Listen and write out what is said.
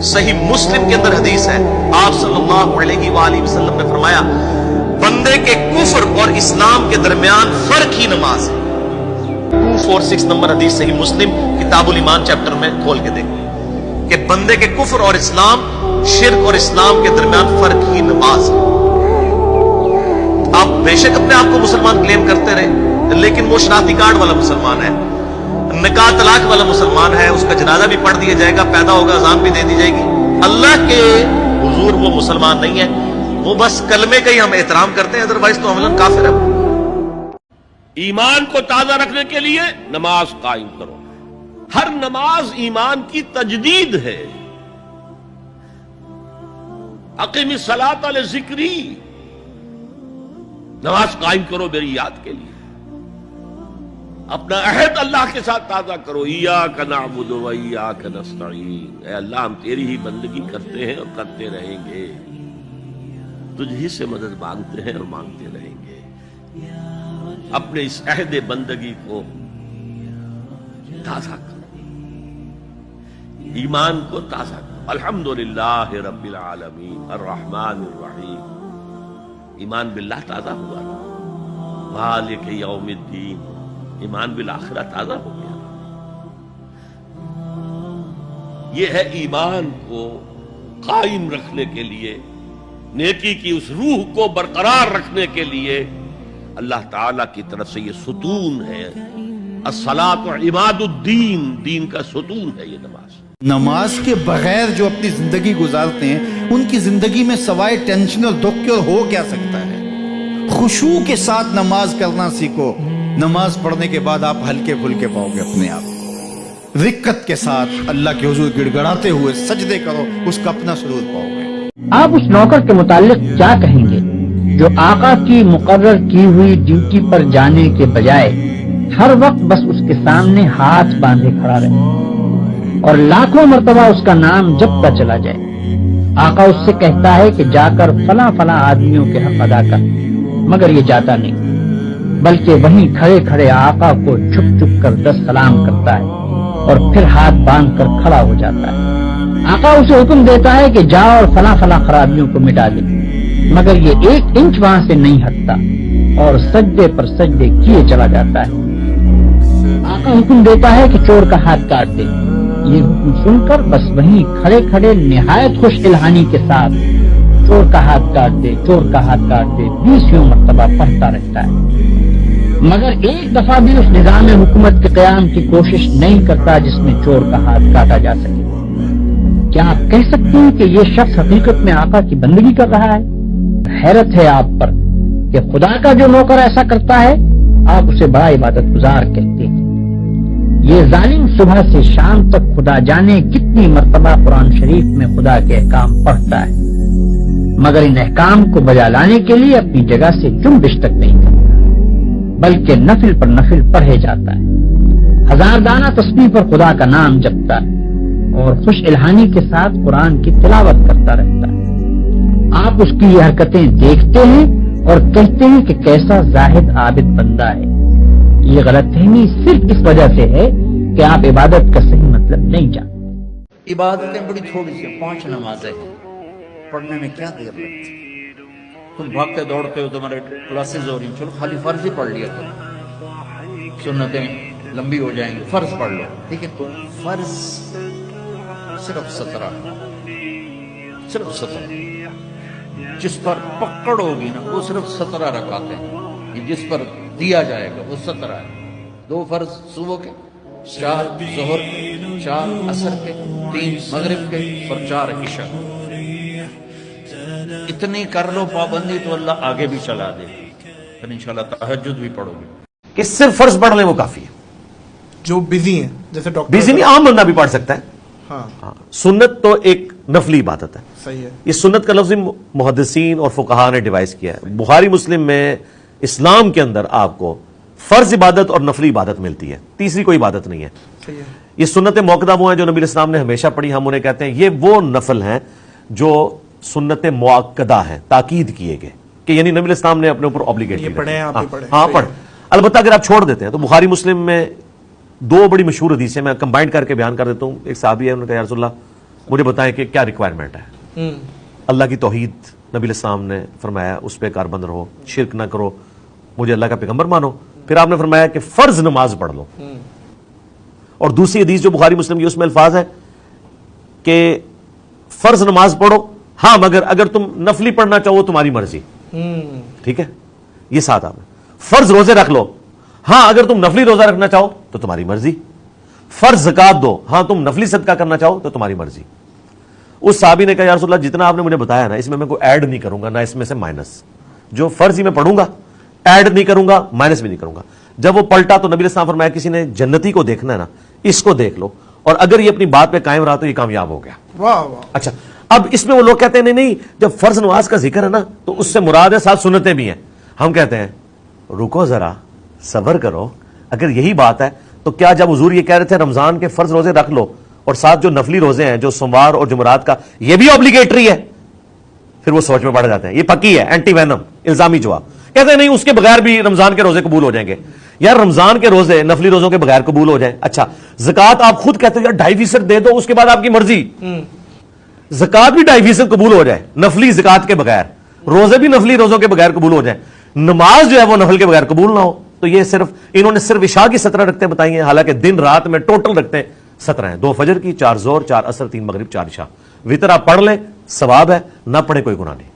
صحیح مسلم کے اندر حدیث ہے، آپ صلی اللہ علیہ وآلہ وسلم نے فرمایا بندے کے کفر اور اسلام کے درمیان فرق ہی نماز ہے۔ 246 نمبر حدیث صحیح مسلم کتاب الایمان چیپٹر میں کھول کے دیکھیں کہ بندے کے کفر اور اسلام، شرک اور اسلام کے درمیان فرق ہی نماز ہے۔ آپ بے شک اپنے آپ کو مسلمان کلیم کرتے رہے، لیکن وہ شناختی کارڈ والا مسلمان ہے، نکاح طلاق والا مسلمان ہے، اس کا جنازہ بھی پڑھ دیا جائے گا، پیدا ہوگا اذان بھی دے دی جائے گی، اللہ کے حضور وہ مسلمان نہیں ہے، وہ بس کلمے کا ہی ہم احترام کرتے ہیں، ادروائز تو عملاً کافر ہے۔ ایمان کو تازہ رکھنے کے لیے نماز قائم کرو۔ ہر نماز ایمان کی تجدید ہے۔ اقیم الصلاۃ لذکری، نماز قائم کرو میری یاد کے لیے۔ اپنا عہد اللہ کے ساتھ تازہ کرو، ایاک نعبد و ایاک نستعین، اے اللہ ہم تیری ہی بندگی کرتے ہیں اور کرتے رہیں گے، تجھ ہی سے مدد مانگتے ہیں اور مانگتے رہیں گے۔ اپنے اس عہد بندگی کو تازہ کرو، ایمان کو تازہ کرو۔ الحمدللہ رب العالمین الرحمن الرحیم، ایمان باللہ تازہ ہوا، مالک یوم الدین، ایمان بالآخرہ تازہ ہو گیا۔ یہ ہے ایمان کو قائم رکھنے کے لیے، نیکی کی اس روح کو برقرار رکھنے کے لیے اللہ تعالی کی طرف سے یہ ستون ہے۔ الصلاۃ عماد الدین، دین کا ستون ہے یہ نماز۔ نماز کے بغیر جو اپنی زندگی گزارتے ہیں ان کی زندگی میں سوائے ٹینشن اور دکھ کے اور ہو کیا سکتا ہے؟ خشوع کے ساتھ نماز کرنا سیکھو، نماز پڑھنے کے بعد آپ ہلکے پھلکے پاؤ گے اپنے آپ، رقت کے ساتھ اللہ کے حضور گڑ گڑاتے ہوئے سجدے کرو، اس کا اپنا سرور پاؤ گے۔ آپ اس نوکر کے متعلق کیا کہیں گے جو آقا کی مقرر کی ہوئی ڈیوٹی پر جانے کے بجائے ہر وقت بس اس کے سامنے ہاتھ باندھے کھڑا رہے اور لاکھوں مرتبہ اس کا نام جپتا چلا جائے؟ آقا اس سے کہتا ہے کہ جا کر فلاں فلاں آدمیوں کے حق ادا کر، مگر یہ جاتا نہیں، بلکہ وہیں کھڑے کھڑے آقا کو چھپ چھپ کر 10 سلام کرتا ہے اور پھر ہاتھ باندھ کر کھڑا ہو جاتا ہے۔ آقا اسے حکم دیتا ہے کہ جا اور فلاں فلاں خرابیوں کو مٹا دے، مگر یہ 1 انچ وہاں سے نہیں ہٹتا اور سجدے پر سجدے کیے چلا جاتا ہے۔ آقا حکم دیتا ہے کہ چور کا ہاتھ کاٹ دے، یہ حکم سن کر بس وہیں کھڑے کھڑے نہایت خوش الہانی کے ساتھ چور کا ہاتھ کاٹ دے، چور کا ہاتھ کاٹ دے 20 مرتبہ پڑھتا رہتا ہے، مگر ایک دفعہ بھی اس نظام حکومت کے قیام کی کوشش نہیں کرتا جس میں چور کا ہاتھ کاٹا جا سکے۔ کیا آپ کہہ سکتے ہیں کہ یہ شخص حقیقت میں آقا کی بندگی کر رہا ہے؟ حیرت ہے آپ پر کہ خدا کا جو نوکر ایسا کرتا ہے آپ اسے بڑا عبادت گزار کہتے ہیں۔ یہ ظالم صبح سے شام تک خدا جانے کتنی مرتبہ قرآن شریف میں خدا کے احکام پڑھتا ہے، مگر ان احکام کو بجا لانے کے لیے اپنی جگہ سے جنبش تک نہیں کرتا، بلکہ نفل پر نفل پڑھے جاتا ہے، 1000 دانہ تسبیح پر خدا کا نام جپتا ہے اور خوش الہانی کے ساتھ قرآن کی تلاوت کرتا رہتا ہے۔ آپ اس کی یہ حرکتیں دیکھتے ہیں اور کہتے ہیں کہ کیسا زاہد عابد بندہ ہے۔ یہ غلط فہمی صرف اس وجہ سے ہے کہ آپ عبادت کا صحیح مطلب نہیں جانتے۔ عبادتیں بڑی تھوڑی سی 5 نمازیں پڑھنے میں کیا دیر لگتی؟ تم بھاگتے دوڑتے ہو، تمہارے کلاسز ہو رہی ہیں، چلو خالی فرض ہی پڑھ لیا کرو، سنتیں لمبی ہو جائیں گی، فرض پڑھ لو۔ لیکن فرض صرف 17 جس پر پکڑ ہوگی نا وہ صرف 17 رکعتیں ہیں، جس پر دیا جائے گا وہ 17 ہے۔ 2 فرض صبح کے، 4 ظہر کے، 4 عصر کے، 3 مغرب کے اور 4 عشاء۔ اتنی کر لو پابندی تو اللہ آگے بھی چلا دے، پھر انشاءاللہ تہجد بھی پڑھو گے۔ کہ صرف فرض پڑھ لیں وہ کافی ہے۔ جو بزی ہیں، جیسے ڈاکٹر بیزی نہیں، عام بندہ بھی پڑھ سکتا ہے۔ ہاں سنت تو ایک نفلی عبادت ہے، صحیح ہے۔ یہ سنت کا لفظ محدثین اور فقہاء نے ڈیوائز کیا ہے۔ بخاری مسلم میں اسلام کے اندر آپ کو فرض عبادت اور نفلی عبادت ملتی ہے، تیسری کوئی عبادت نہیں ہے۔ صحیح ہے۔ یہ سنت موقدہ وہ ہیں جو نبی علیہ السلام نے ہمیشہ پڑھی، ہم انہیں کہتے ہیں یہ وہ نفل ہیں جو سنت موقدہ ہیں، تاکید کیے گئے کہ یعنی نبی علیہ السلام نے اپنے اوپر اوبلیگیٹ یہ پڑھے ہیں، آپ بھی پڑھیں۔ ہاں پڑھ۔ البتہ اگر آپ چھوڑ دیتے ہیں تو بخاری مسلم میں 2 بڑی مشہور حدیثیں میں کمبائنڈ کر کے بیان کر دیتا ہوں۔ ایک صحابی ہے، انہوں نے کہا یا رسول اللہ مجھے بتائیں کہ کیا ریکوائرمنٹ ہے؟ اللہ کی توحید نبی علیہ السلام نے فرمایا اس پہ کاربند رہو، شرک نہ کرو، مجھے اللہ کا پیغمبر مانو. پھر آپ نے فرمایا کہ فرض نماز پڑھ لو. اور دوسری حدیث جو بخاری مسلم کی اس میں الفاظ ہے کہ فرض نماز پڑھو، ہاں مگر اگر تم نفلی پڑھنا چاہو تمہاری مرضی. ٹھیک ہے، یہ ساتھ آپ نے. فرض روزے رکھ لو، ہاں اگر تم نفلی روزہ رکھنا چاہو تو تمہاری مرضی. فرض زکات دو، ہاں تم نفلی صدقہ کرنا چاہو تو تمہاری مرضی. اس صحابی نے کہا یا رسول اللہ جتنا آپ نے مجھے بتایا نا اس میں کوئی ایڈ نہیں کروں گا، نہ اس میں سے مائنس. جو فرض ہی میں پڑھوں گا ایڈ نہیں کروں گا، مائنس بھی نہیں کروں گا. جب وہ پلٹا تو نبی علیہ السلام فرمایا کسی نے جنتی کو دیکھنا ہے نا اس کو دیکھ لو، اور اگر یہ اپنی بات پہ قائم رہا تو یہ کامیاب ہو گیا. واہ واہ. اچھا اب اس میں وہ لوگ کہتے ہیں نہیں جب فرض نماز کا ذکر ہے نا تو اس سے مراد ہے ساتھ سنتیں بھی ہیں. ہم کہتے ہیں رکو ذرا، صبر کرو. اگر یہی بات ہے تو کیا جب حضور یہ کہہ رہے تھے رمضان کے فرض روزے رکھ لو اور ساتھ جو نفلی روزے ہیں جو سوموار اور جمعرات کا یہ بھی اوبلیگیٹری ہے؟ پھر وہ سوچ میں پڑ جاتے ہیں. یہ پکی ہے، اینٹی وینم، الزامی جواب. کہتے ہیں نہیں اس کے بغیر بھی رمضان کے روزے قبول ہو جائیں گے. یار رمضان کے روزے نفلی روزوں کے بغیر قبول ہو جائیں. اچھا زکات آپ خود کہتے ہو یار 2.5% دے دو، اس کے بعد آپ کی مرضی. زکات بھی 2.5% قبول ہو جائے نفلی زکات کے بغیر، روزے بھی نفلی روزوں کے بغیر قبول ہو جائیں، نماز جو ہے وہ نفل کے بغیر قبول نہ ہو. تو یہ صرف انہوں نے صرف عشاء کی 17 رکھتے بتائی ہیں، حالانکہ دن رات میں ٹوٹل رکھتے 17 ہیں. 2 فجر کی، 4 ظہر، 4 عصر، 3 مغرب، 4 عشاء. وتر آپ پڑھ لیں ثواب ہے، نہ پڑھے کوئی گناہ نہیں.